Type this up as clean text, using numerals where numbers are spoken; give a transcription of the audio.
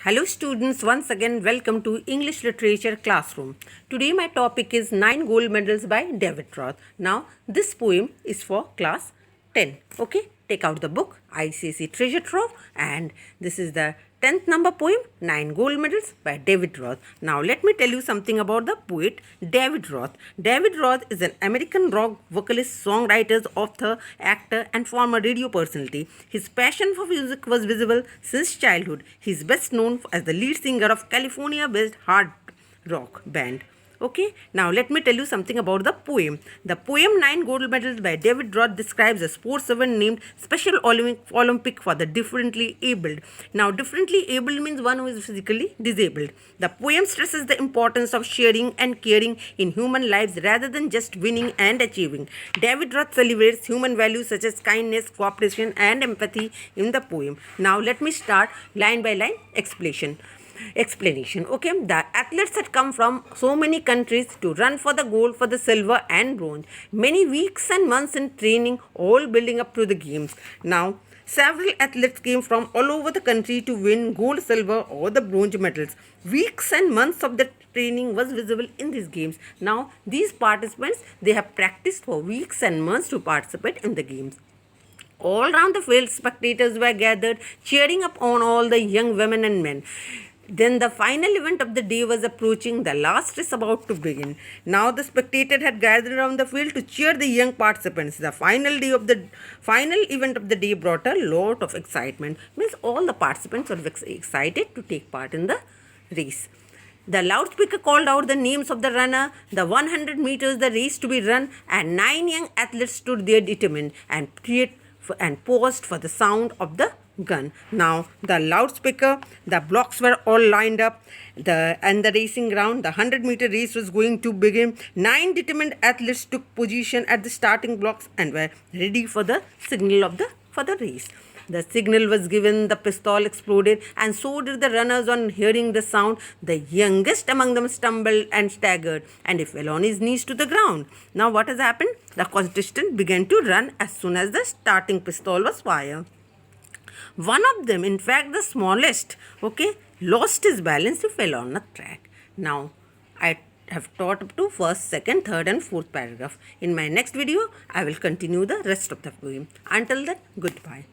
Hello students, once again welcome to English Literature Classroom. Today my topic is 9 Gold Medals by David Roth. Now this poem is for class 10. Okay, take out the book ICSE Treasure Trove, and this is the 10th number poem 9 Gold Medals by David Roth. Now let me tell you something about the poet David Roth. David Roth is an American rock vocalist, songwriter, author, actor and former radio personality. His passion for music was visible since childhood. He is best known as the lead singer of California-based hard rock band. Okay, now let me tell you something about the poem. The poem 9 Gold Medals by David Roth describes a sports event named Special Olympic for the differently abled. Now, differently abled means one who is physically disabled. The poem stresses the importance of sharing and caring in human lives rather than just winning and achieving. David Roth celebrates human values such as kindness, cooperation, and empathy in the poem. Now, let me start line by line explanation. Okay, the athletes had come from so many countries to run for the gold, for the silver and bronze. Many weeks and months in training, all building up to the games. Now several athletes came from all over the country to win gold, silver or the bronze medals. Weeks and months of the training was visible in these games. Now these participants, they have practiced for weeks and months to participate in the games. All round the field, spectators were gathered, cheering up on all the young women and men. Then the final event of the day was approaching. The last race about to begin. Now the spectators had gathered around the field to cheer the young participants. The final event of the day brought a lot of excitement. Means all the participants were excited to take part in the race. The loudspeaker called out the names of the runner, the 100 meters, the race to be run, and 9 young athletes stood there determined and paused for the sound of the gun. Now the loudspeaker, the blocks were all lined up, and the racing ground, the 100-meter race was going to begin. 9 determined athletes took position at the starting blocks and were ready for the signal for the race. The signal was given, the pistol exploded, and so did the runners. On hearing the sound, the youngest among them stumbled and staggered, and he fell on his knees to the ground. Now what has happened? The contestant began to run as soon as the starting pistol was fired. One of them, in fact the smallest, lost his balance. He fell on a track. Now I have taught up to first, second, third and fourth paragraph. In my next video, I will continue the rest of the poem. Until then, goodbye.